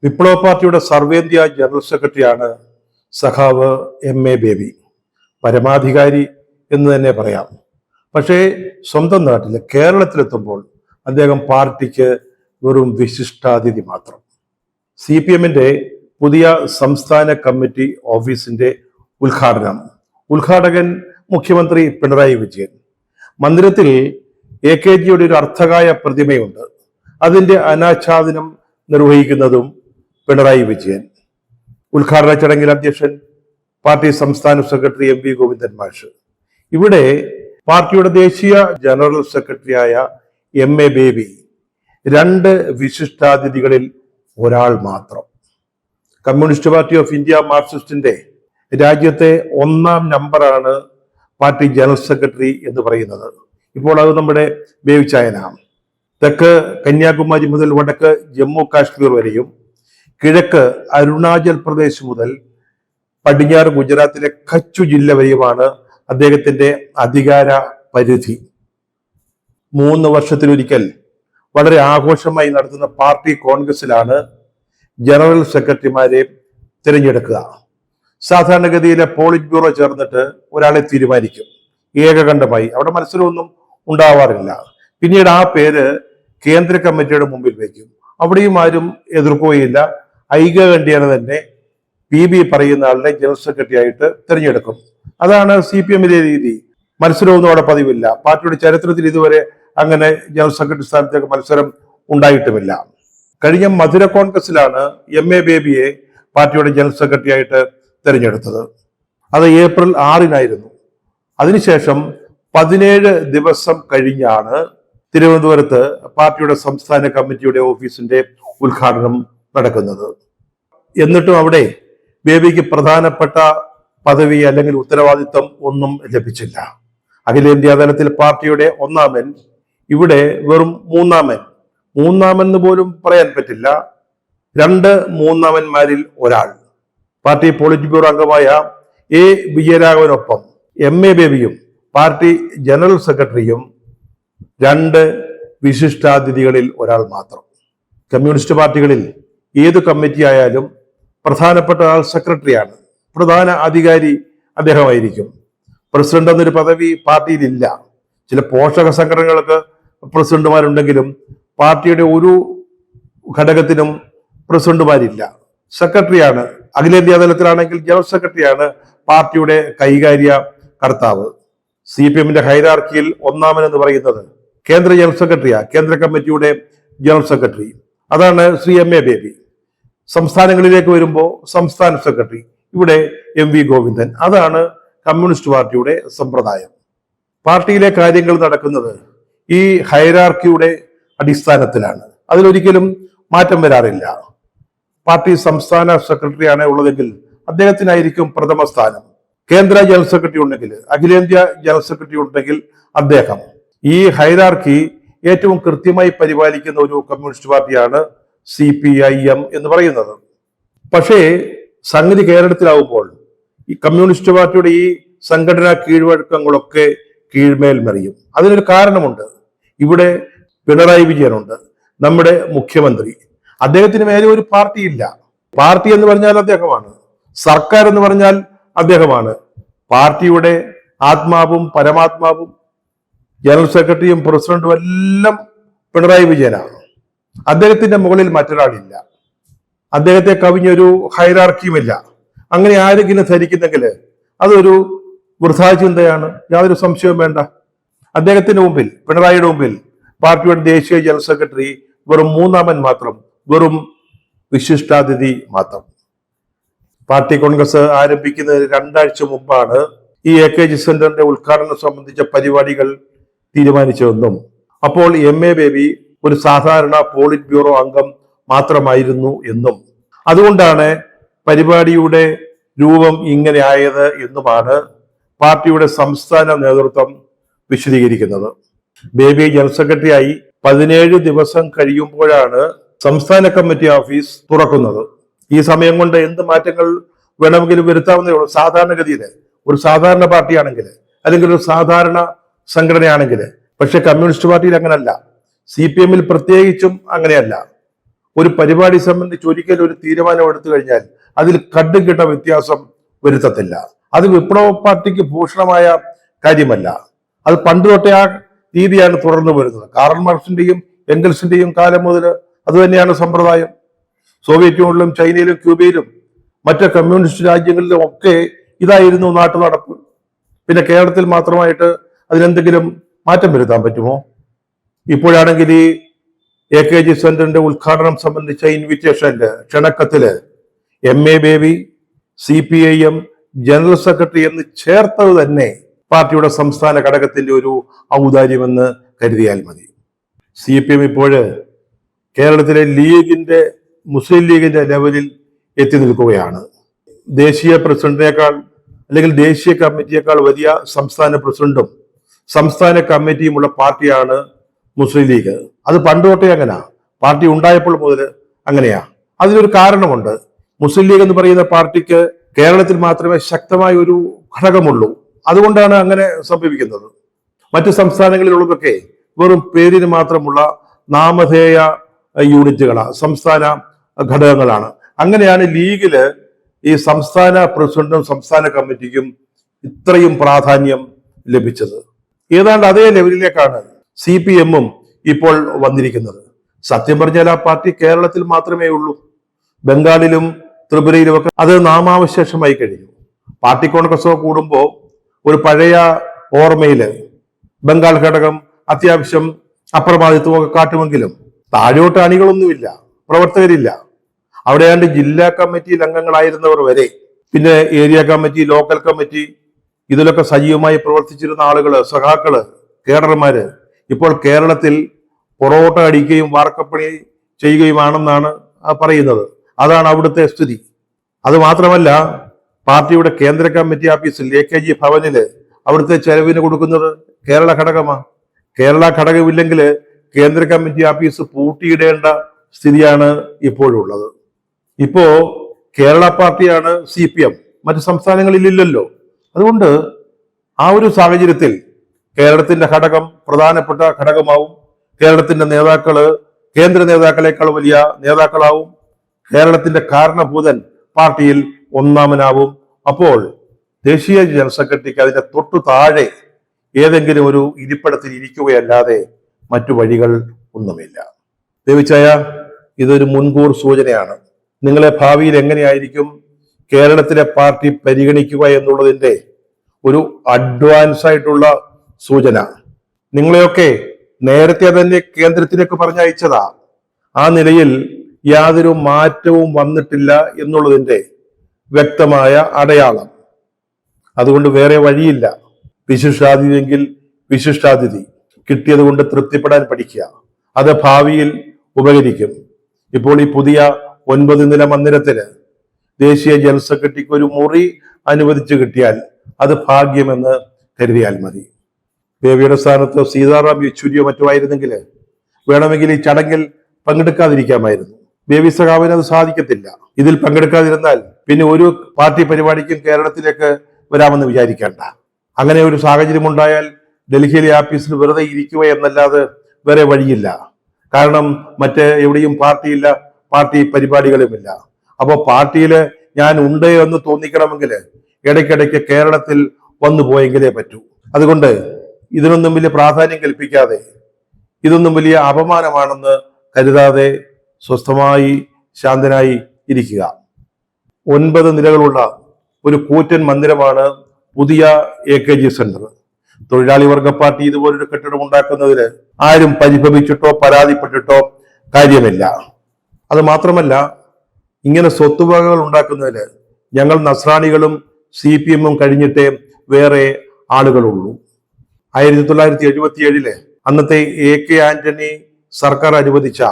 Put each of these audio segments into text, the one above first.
വിപ്ലവ പാർട്ടിയുടെ സർവേന്ത്യ ജനറൽ സെക്രട്ടറിയാണ് സഖാവ് എം.എ. ബേബി. പരമാധികാരി എന്ന് തന്നെ പറയാം. പക്ഷേ സ്വന്തം നാട്ടിൽ കേരളത്തിലെത്തുമ്പോൾ അദ്ദേഹം പാർട്ടിക്ക് വെറും വിശിഷ്ടാതിഥി മാത്രം. CPM-ന്റെ പുതിയ സംസ്ഥാന കമ്മിറ്റി ഓഫീസിന്റെ ഉദ്ഘാടകൻ മുഖ്യമന്ത്രി പിണറായി വിജയൻ. മന്ദിരത്തിൽ AKGയുടെ ഒരു അർത്ഥകായ പ്രതിമയുണ്ട്. അതിന്റെ അനാച്ഛാദനം നിർവഹിക്കുന്നതും പിണറായി വിജയൻ. ഉദ്ഘാടന ചടങ്ങിൽ അധ്യക്ഷൻ പാർട്ടി സംസ്ഥാന സെക്രട്ടറി MV ഗോവിന്ദൻ മാഷ്. ഇവിടെ പാർട്ടിയുടെ ദേശീയ ജനറൽ സെക്രട്ടറിയായ എം.എ. ബേബി രണ്ട് വിശിഷ്ടാതിഥികളിൽ ഒരാൾ മാത്രം. കമ്മ്യൂണിസ്റ്റ് പാർട്ടി ഓഫ് ഇന്ത്യ മാർക്സിസ്റ്റിന്റെ രാജ്യത്തെ 1-ാം നമ്പറാണ് പാർട്ടി ജനറൽ സെക്രട്ടറി എന്ന് പറയുന്നത്. ഇപ്പോൾ അത് നമ്മുടെ ബേബി ചായനാണ്. തെക്ക് കന്യാകുമാരി മുതൽ വടക്ക് ജമ്മു കാശ്മീർ വരെയും കിഴക്ക് അരുണാചൽ പ്രദേശ് മുതൽ പടിഞ്ഞാറ് ഗുജറാത്തിലെ കച്ചു ജില്ല വരെയുമാണ് അദ്ദേഹത്തിന്റെ അധികാര പരിധി. 3 വർഷത്തിലൊരിക്കൽ വളരെ ആഘോഷമായി നടത്തുന്ന പാർട്ടി കോൺഗ്രസിലാണ് ജനറൽ സെക്രട്ടറിമാരെ തിരഞ്ഞെടുക്കുക. സാധാരണഗതിയിലെ പോളിറ്റ് ബ്യൂറോ ചേർന്നിട്ട് ഒരാളെ തീരുമാനിക്കും ഏകകണ്ഠമായി. അവിടെ മത്സരമൊന്നും ഉണ്ടാവാറില്ല. പിന്നീട് ആ പേര് കേന്ദ്ര കമ്മിറ്റിയുടെ മുമ്പിൽ വയ്ക്കും. അവിടെയും ആരും എതിർക്കുകയില്ല. ഐകകണ്ഠ്യേന തന്നെ PB പറയുന്ന ആളിനെ ജനറൽ സെക്രട്ടറി ആയിട്ട് തിരഞ്ഞെടുക്കും. അതാണ് CPM-ലെ രീതി. മത്സരമൊന്നും അവിടെ പതിവില്ല. പാർട്ടിയുടെ ചരിത്രത്തിൽ ഇതുവരെ അങ്ങനെ ജനറൽ സെക്രട്ടറി സ്ഥാനത്തേക്ക് മത്സരം ഉണ്ടായിട്ടുമില്ല. കഴിഞ്ഞ മധുര കോൺഗ്രസിലാണ് എം.എ. ബേബിയെ പാർട്ടിയുടെ ജനറൽ സെക്രട്ടറി ആയിട്ട് തിരഞ്ഞെടുത്തത്. അത് ഏപ്രിൽ 6-നായിരുന്നു. അതിനുശേഷം 17 ദിവസം കഴിഞ്ഞാണ് തിരുവനന്തപുരത്ത് പാർട്ടിയുടെ സംസ്ഥാന കമ്മിറ്റിയുടെ ഓഫീസിന്റെ ഉദ്ഘാടനം നടക്കുന്നത്. എന്നിട്ടും അവിടെ ബേബിക്ക് പ്രധാനപ്പെട്ട പദവി അല്ലെങ്കിൽ ഉത്തരവാദിത്വം ഒന്നും ലഭിച്ചില്ല. അഖിലേന്ത്യാ തലത്തിൽ പാർട്ടിയുടെ 1-ാമൻ, ഇവിടെ വെറും 3-ാമൻ. 3-ാമെന്ന് പോലും പറയാൻ പറ്റില്ല. 2 3-ാമന്മാരിൽ ഒരാൾ. പാർട്ടി പോളിറ്റ് ബ്യൂറോ അംഗമായ A. വിജയരാഘവനൊപ്പം എം.എ. ബേബിയും പാർട്ടി ജനറൽ സെക്രട്ടറിയും 2 വിശിഷ്ടാതിഥികളിൽ ഒരാൾ മാത്രം. കമ്മ്യൂണിസ്റ്റ് പാർട്ടികളിൽ ഏത് കമ്മിറ്റി ആയാലും പ്രധാനപ്പെട്ട ആൾ സെക്രട്ടറിയാണ്. പ്രധാന അധികാരി അദ്ദേഹമായിരിക്കും. പ്രസിഡന്റ് എന്നൊരു പദവി പാർട്ടിയിലില്ല. ചില പോഷക സംഘടനകൾക്ക് പ്രസിഡന്റുമാരുണ്ടെങ്കിലും പാർട്ടിയുടെ ഒരു ഘടകത്തിനും പ്രസിഡന്റുമാരില്ല. സെക്രട്ടറിയാണ്. അഖിലേന്ത്യാ തലത്തിലാണെങ്കിൽ ജനറൽ സെക്രട്ടറിയാണ് പാർട്ടിയുടെ കൈകാര്യ കർത്താവ്. CPM-ന്റെ ഹൈറാർക്കിയിൽ 1-ാമൻ എന്ന് പറയുന്നത് കേന്ദ്ര ജനറൽ സെക്രട്ടറിയാ, കേന്ദ്ര കമ്മിറ്റിയുടെ ജനറൽ സെക്രട്ടറി. അതാണ് ശ്രീ എം.എ. ബേബി. സംസ്ഥാനങ്ങളിലേക്ക് വരുമ്പോൾ സംസ്ഥാന സെക്രട്ടറി. ഇവിടെ MV ഗോവിന്ദൻ. അതാണ് കമ്മ്യൂണിസ്റ്റ് പാർട്ടിയുടെ സമ്പ്രദായം. പാർട്ടിയിലെ കാര്യങ്ങൾ നടക്കുന്നത് ഈ ഹൈറാർക്കിയുടെ അടിസ്ഥാനത്തിലാണ്. അതിലൊരിക്കലും മാറ്റം വരാറില്ല. പാർട്ടി സംസ്ഥാന സെക്രട്ടറിയാണ് ഉള്ളതെങ്കിൽ അദ്ദേഹത്തിനായിരിക്കും പ്രഥമ സ്ഥാനം. കേന്ദ്ര ജനറൽ സെക്രട്ടറി ഉണ്ടെങ്കിൽ, അഖിലേന്ത്യാ ജനറൽ സെക്രട്ടറി ഉണ്ടെങ്കിൽ അദ്ദേഹം. ഈ ഹൈറാർക്കി ഏറ്റവും കൃത്യമായി പരിപാലിക്കുന്ന ഒരു കമ്മ്യൂണിസ്റ്റ് പാർട്ടിയാണ് CPIM എന്ന് പറയുന്നത്. പക്ഷേ സംഗതി കേരളത്തിലാവുമ്പോൾ ഈ കമ്മ്യൂണിസ്റ്റ് പാർട്ടിയുടെ ഈ സംഘടനാ കീഴ്വഴക്കങ്ങളൊക്കെ കീഴ്മേൽ മറിയും. അതിനൊരു കാരണമുണ്ട്. ഇവിടെ പിണറായി വിജയനുണ്ട്, നമ്മുടെ മുഖ്യമന്ത്രി. അദ്ദേഹത്തിന് മേലെ ഒരു പാർട്ടിയില്ല. പാർട്ടി എന്ന് പറഞ്ഞാൽ അദ്ദേഹമാണ്, സർക്കാർ എന്ന് പറഞ്ഞാൽ അദ്ദേഹമാണ്. പാർട്ടിയുടെ ആത്മാവും പരമാത്മാവും ജനറൽ സെക്രട്ടറിയും പ്രസിഡന്റും എല്ലാം പിണറായി വിജയനാണ്. അദ്ദേഹത്തിന്റെ മുകളിൽ മറ്റൊരാളില്ല. അദ്ദേഹത്തെ കവിഞ്ഞൊരു ഹൈറാർക്കിയുമില്ല. അങ്ങനെ ആരെങ്കിലും ധരിക്കുന്നെങ്കിൽ അതൊരു വൃഥാചിന്തയാണ്. യാതൊരു സംശയവും വേണ്ട. അദ്ദേഹത്തിന്റെ മുമ്പിൽ, പിണറായിയുടെ മുമ്പിൽ പാർട്ടിയുടെ ദേശീയ ജനറൽ സെക്രട്ടറി വെറും 3-ാമൻ മാത്രം, വെറും വിശിഷ്ടാതിഥി മാത്രം. പാർട്ടി കോൺഗ്രസ് ആരംഭിക്കുന്നതിന് 2 ആഴ്ച മുമ്പാണ് ഈ AKG സെന്ററിന്റെ ഉദ്ഘാടനം സംബന്ധിച്ച പരിപാടികൾ തീരുമാനിച്ചതെന്നും അപ്പോൾ എം.എ. ബേബി ഒരു സാധാരണ പോളിറ്റ് ബ്യൂറോ അംഗം മാത്രമായിരുന്നു എന്നും അതുകൊണ്ടാണ് പരിപാടിയുടെ രൂപം ഇങ്ങനെ ആയത് എന്നുമാണ് പാർട്ടിയുടെ സംസ്ഥാന നേതൃത്വം വിശദീകരിക്കുന്നത്. ബേബി ജനറൽ സെക്രട്ടറിയായി 17 ദിവസം കഴിയുമ്പോഴാണ് സംസ്ഥാന കമ്മിറ്റി ഓഫീസ് തുറക്കുന്നത്. ഈ സമയം കൊണ്ട് എന്ത് മാറ്റങ്ങൾ വേണമെങ്കിലും വരുത്താവുന്നതേ ഉള്ളൂ. സാധാരണഗതിയിൽ ഒരു സാധാരണ പാർട്ടിയാണെങ്കിൽ, അല്ലെങ്കിൽ ഒരു സാധാരണ സംഘടനയാണെങ്കിൽ. പക്ഷെ കമ്മ്യൂണിസ്റ്റ് പാർട്ടിയിൽ അങ്ങനല്ല. CPM-ൽ പ്രത്യേകിച്ചും അങ്ങനെയല്ല. ഒരു പരിപാടി സംബന്ധിച്ച് ഒരിക്കലും ഒരു തീരുമാനം എടുത്തു കഴിഞ്ഞാൽ അതിൽ കണ്ടുകിട്ട വ്യത്യാസം വരുത്തത്തില്ല. അത് വിപ്ലവ പാർട്ടിക്ക് ഭൂഷണമായ കാര്യമല്ല. അത് പണ്ട് തൊട്ടേ ആ രീതിയാണ് തുടർന്നു വരുന്നത്. കാറൽ മാർക്സിന്റെയും എംഗൽസിന്റെയും കാലം മുതൽ അത് തന്നെയാണ് സമ്പ്രദായം. സോവിയറ്റ് യൂണിയനിലും ചൈനയിലും ക്യൂബയിലും മറ്റ് കമ്മ്യൂണിസ്റ്റ് രാജ്യങ്ങളിലും ഒക്കെ ഇതായിരുന്നു നാട്ടു നടപ്പ്. പിന്നെ കേരളത്തിൽ മാത്രമായിട്ട് അതിനെന്തെങ്കിലും മാറ്റം വരുത്താൻ പറ്റുമോ? ഇപ്പോഴാണെങ്കിൽ ഈ AKG സെന്ററിന്റെ ഉദ്ഘാടനം സംബന്ധിച്ച ഇൻവിറ്റേഷനില്, ക്ഷണക്കത്തില് MA baby, CPIM general secretary എന്ന് ചേർത്തത് തന്നെ പാർട്ടിയുടെ സംസ്ഥാന ഘടകത്തിന്റെ ഒരു ഔദാര്യമെന്ന് കരുതിയാൽ മതി. CPM ഇപ്പോഴ് കേരളത്തിലെ മുസ്ലിം ലീഗിന്റെ ലെവലിൽ എത്തി നിൽക്കുകയാണ്. ദേശീയ പ്രസിഡന്റിനേക്കാൾ അല്ലെങ്കിൽ ദേശീയ കമ്മിറ്റിയേക്കാൾ വലിയ സംസ്ഥാന പ്രസിഡന്റും സംസ്ഥാന കമ്മിറ്റിയുമുള്ള പാർട്ടിയാണ് മുസ്ലിം ലീഗ്. അത് പണ്ട് തൊട്ടേ അങ്ങനെയാ, പാർട്ടി ഉണ്ടായപ്പോൾ മുതൽ അങ്ങനെയാ. അതിനൊരു കാരണമുണ്ട്. മുസ്ലിം ലീഗ് എന്ന് പറയുന്ന പാർട്ടിക്ക് കേരളത്തിൽ മാത്രമേ ശക്തമായ ഒരു ഘടകമുള്ളൂ. അതുകൊണ്ടാണ് അങ്ങനെ സംഭവിക്കുന്നത്. മറ്റു സംസ്ഥാനങ്ങളിലുള്ളതൊക്കെ വെറും പേരിന് മാത്രമുള്ള നാമധേയ യൂണിറ്റുകളാണ്, സംസ്ഥാന ഘടകങ്ങളാണ്. അങ്ങനെയാണ് ലീഗില് ഈ സംസ്ഥാന പ്രസിഡന്റും സംസ്ഥാന കമ്മിറ്റിക്കും ഇത്രയും പ്രാധാന്യം ലഭിച്ചത്. ഏതാണ്ട് അതേ ലെവലിലേക്കാണ് CPM ഇപ്പോൾ വന്നിരിക്കുന്നത്. സത്യം പറഞ്ഞാൽ ആ പാർട്ടി കേരളത്തിൽ മാത്രമേ ഉള്ളൂ. ബംഗാളിലും ത്രിപുരയിലുമൊക്കെ അത് നാമാവശേഷമായി കഴിഞ്ഞു. പാർട്ടി കോൺഗ്രസോ കൂടുമ്പോൾ ഒരു പഴയ ഓർമ്മയില് ബംഗാൾ ഘടകം അത്യാവശ്യം അപ്രമാദിത്വമൊക്കെ കാട്ടുമെങ്കിലും താഴോട്ട് അണികളൊന്നുമില്ല, പ്രവർത്തകരില്ല. അവിടെയാണ്ട് ജില്ലാ കമ്മിറ്റിയിൽ അംഗങ്ങളായിരുന്നവർ വരെ, പിന്നെ ഏരിയ കമ്മിറ്റി, ലോക്കൽ കമ്മിറ്റി, ഇതിലൊക്കെ സജീവമായി പ്രവർത്തിച്ചിരുന്ന ആളുകള്, സഖാക്കള്, കേഡർമാര് ഇപ്പോൾ കേരളത്തിൽ പൊറോട്ട അടിക്കുകയും വാർക്കപ്പണി ചെയ്യുകയുമാണെന്നാണ് പറയുന്നത്. അതാണ് അവിടുത്തെ സ്ഥിതി. അത് മാത്രമല്ല, പാർട്ടിയുടെ കേന്ദ്ര കമ്മിറ്റി ഓഫീസിൽ AKG ഭവനില് അവിടുത്തെ ചെലവിന് കൊടുക്കുന്നത് കേരള ഘടകമാണ്. കേരള ഘടകമില്ലെങ്കിൽ കേന്ദ്ര കമ്മിറ്റി ഓഫീസ് പൂട്ടിയിടേണ്ട സ്ഥിതിയാണ് ഇപ്പോഴുള്ളത്. ഇപ്പോ കേരള പാർട്ടിയാണ് CPM, മറ്റു സംസ്ഥാനങ്ങളിൽ ഇല്ലല്ലോ. അതുകൊണ്ട് ആ ഒരു സാഹചര്യത്തിൽ കേരളത്തിന്റെ ഘടകം പ്രധാനപ്പെട്ട ഘടകമാവും. കേരളത്തിന്റെ നേതാക്കള് കേന്ദ്ര നേതാക്കളെക്കാൾ വലിയ നേതാക്കളാവും. കേരളത്തിന്റെ കാരണഭൂതൻ പാർട്ടിയിൽ ഒന്നാമനാവും. അപ്പോൾ ദേശീയ ജനറൽ സെക്രട്ടറിക്ക് അതിന്റെ തൊട്ടു താഴെ ഏതെങ്കിലും ഒരു ഇരിപ്പിടത്തിൽ ഇരിക്കുകയല്ലാതെ മറ്റു വഴികൾ ഒന്നുമില്ല. ദേവിച്ചായ, ഇതൊരു മുൻകൂർ സൂചനയാണ്. നിങ്ങളെ ഭാവിയിൽ എങ്ങനെയായിരിക്കും കേരളത്തിലെ പാർട്ടി പരിഗണിക്കുക എന്നുള്ളതിന്റെ ഒരു അഡ്വാൻസ് ആയിട്ടുള്ള സൂചന. നിങ്ങളെയൊക്കെ നേരത്തെ തന്നെ കേന്ദ്രത്തിലേക്ക് പറഞ്ഞയച്ചതാ. ആ നിലയിൽ യാതൊരു മാറ്റവും വന്നിട്ടില്ല എന്നുള്ളതിന്റെ വ്യക്തമായ അടയാളം. അതുകൊണ്ട് വേറെ വഴിയില്ല. വിശിഷ്ടാതിഥിയെങ്കിൽ വിശിഷ്ടാതിഥി കിട്ടിയത് കൊണ്ട് തൃപ്തിപ്പെടാൻ പഠിക്കുക. അത് ഭാവിയിൽ ഉപകരിക്കും. ഇപ്പോൾ ഈ പുതിയ 9 നില മന്ദിരത്തിന് ദേശീയ ജനറൽ സെക്രട്ടറിക്ക് ഒരു മുറി അനുവദിച്ചു കിട്ടിയാൽ അത് ഭാഗ്യമെന്ന് കരുതിയാൽ മതി. ബേബിയുടെ സ്ഥാനത്ത് സീതാറാം യെച്ചൂരിയോ മറ്റോ ആയിരുന്നെങ്കിൽ വേണമെങ്കിൽ ഈ ചടങ്ങിൽ പങ്കെടുക്കാതിരിക്കാമായിരുന്നു. ബേബി സഖാവിന് അത് സാധിക്കത്തില്ല. ഇതിൽ പങ്കെടുക്കാതിരുന്നാൽ പിന്നെ ഒരു പാർട്ടി പരിപാടിക്കും കേരളത്തിലേക്ക് വരാമെന്ന് വിചാരിക്കേണ്ട. അങ്ങനെ ഒരു സാഹചര്യം ഉണ്ടായാൽ ഡൽഹിയിലെ ഓഫീസിൽ വെറുതെ ഇരിക്കുക എന്നല്ലാതെ വേറെ വഴിയില്ല. കാരണം മറ്റേ എവിടെയും പാർട്ടിയില്ല, പാർട്ടി പരിപാടികളുമില്ല. അപ്പോൾ പാർട്ടിയില് ഞാൻ ഉണ്ട് എന്ന് തോന്നിക്കണമെങ്കിൽ ഇടയ്ക്കിടയ്ക്ക് കേരളത്തിൽ വന്നു പോയെങ്കിലേ പറ്റൂ. അതുകൊണ്ട് ഇതിനൊന്നും വലിയ പ്രാധാന്യം കൽപ്പിക്കാതെ, ഇതൊന്നും വലിയ അപമാനമാണെന്ന് കരുതാതെ സ്വസ്ഥമായി ശാന്തനായി ഇരിക്കുക. 9 നിലകളുള്ള ഒരു കൂറ്റൻ മന്ദിരമാണ് പുതിയ AKG സെന്റർ. തൊഴിലാളി വർഗ പാർട്ടി ഇതുപോലൊരു കെട്ടിടം ഉണ്ടാക്കുന്നതിന് ആരും പരിഭവിച്ചിട്ടോ പരാതിപ്പെട്ടിട്ടോ കാര്യമില്ല. അത് മാത്രമല്ല, ഇങ്ങനെ സ്വത്തുവകകൾ ഉണ്ടാക്കുന്നതിന് ഞങ്ങൾ നസ്രാണികളും CPM കഴിഞ്ഞിട്ടേ വേറെ ആളുകളുള്ളൂ. 1977 അന്നത്തെ AK ആന്റണി സർക്കാർ അനുവദിച്ച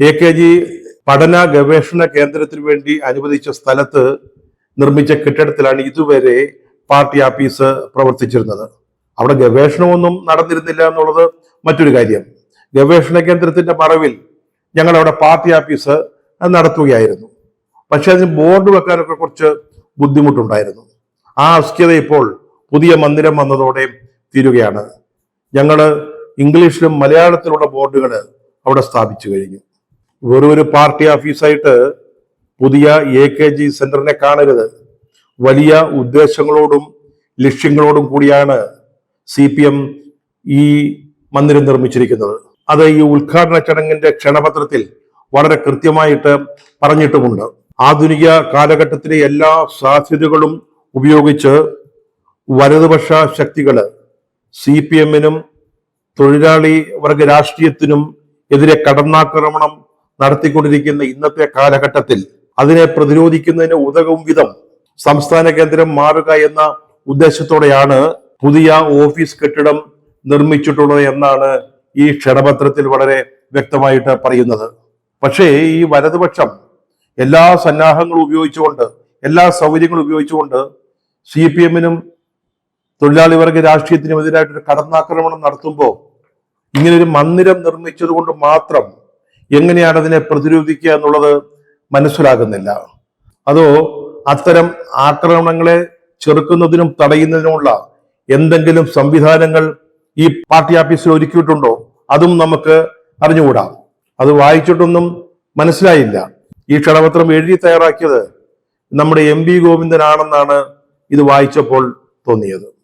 AKG പഠന ഗവേഷണ കേന്ദ്രത്തിന് വേണ്ടി അനുവദിച്ച സ്ഥലത്ത് നിർമ്മിച്ച കെട്ടിടത്തിലാണ് ഇതുവരെ പാർട്ടി ഓഫീസ് പ്രവർത്തിച്ചിരുന്നത്. അവിടെ ഗവേഷണമൊന്നും നടന്നിരുന്നില്ല എന്നുള്ളത് മറ്റൊരു കാര്യം. ഗവേഷണ കേന്ദ്രത്തിന്റെ മറവിൽ ഞങ്ങൾ അവിടെ പാർട്ടി ഓഫീസ് നടത്തുകയായിരുന്നു. പക്ഷെ അതിന് ബോർഡ് വെക്കാനൊക്കെ കുറച്ച് ബുദ്ധിമുട്ടുണ്ടായിരുന്നു. ആ അസ്ക്യത ഇപ്പോൾ പുതിയ മന്ദിരം വന്നതോടെ തീരുകയാണ്. ഞങ്ങൾ ഇംഗ്ലീഷിലും മലയാളത്തിലുള്ള ബോർഡുകൾ അവിടെ സ്ഥാപിച്ചു കഴിഞ്ഞു. വെറും ഒരു പാർട്ടി ഓഫീസായിട്ട് പുതിയ AKG സെന്ററിനെ കാണരുത്. വലിയ ഉദ്ദേശങ്ങളോടും ലക്ഷ്യങ്ങളോടും കൂടിയാണ് CPM ഈ മന്ദിരം നിർമ്മിച്ചിരിക്കുന്നത്. അത് ഈ ഉദ്ഘാടന ചടങ്ങിന്റെ ക്ഷണപത്രത്തിൽ വളരെ കൃത്യമായിട്ട് പറഞ്ഞിട്ടുമുണ്ട്. ആധുനിക കാലഘട്ടത്തിലെ എല്ലാ സാധ്യതകളും ഉപയോഗിച്ച് വലതുപക്ഷ ശക്തികള് CPM-നും തൊഴിലാളി വർഗ രാഷ്ട്രീയത്തിനും എതിരെ കടന്നാക്രമണം നടത്തിക്കൊണ്ടിരിക്കുന്ന ഇന്നത്തെ കാലഘട്ടത്തിൽ അതിനെ പ്രതിരോധിക്കുന്നതിന് ഉതകും വിധം സംസ്ഥാന കേന്ദ്രം മാറുക എന്ന ഉദ്ദേശത്തോടെയാണ് പുതിയ ഓഫീസ് കെട്ടിടം നിർമ്മിച്ചിട്ടുള്ളത് എന്നാണ് ഈ ക്ഷണപത്രത്തിൽ വളരെ വ്യക്തമായിട്ട് പറയുന്നത്. പക്ഷേ ഈ വലതുപക്ഷം എല്ലാ സന്നാഹങ്ങളും ഉപയോഗിച്ചുകൊണ്ട്, എല്ലാ സൗകര്യങ്ങളും ഉപയോഗിച്ചുകൊണ്ട് CPM-നും തൊഴിലാളി വർഗ രാഷ്ട്രീയത്തിനും എതിരായിട്ടൊരു കടന്നാക്രമണം നടത്തുമ്പോൾ ഇങ്ങനൊരു മന്ദിരം നിർമ്മിച്ചത് കൊണ്ട് മാത്രം എങ്ങനെയാണ് അതിനെ പ്രതിരോധിക്കുക എന്നുള്ളത് മനസ്സിലാകുന്നില്ല. അതോ അത്തരം ആക്രമണങ്ങളെ ചെറുക്കുന്നതിനും തടയുന്നതിനുമുള്ള എന്തെങ്കിലും സംവിധാനങ്ങൾ ഈ പാർട്ടി ഓഫീസിൽ ഒരുക്കിയിട്ടുണ്ടോ? അതും നമുക്ക് അറിഞ്ഞുകൂടാ. അത് വായിച്ചിട്ടൊന്നും മനസ്സിലായില്ല. ഈ ക്ഷണപത്രം എഴുതി തയ്യാറാക്കിയത് നമ്മുടെ MV ഗോവിന്ദനാണെന്നാണ് ഇത് വായിച്ചപ്പോൾ തോന്നിയത്.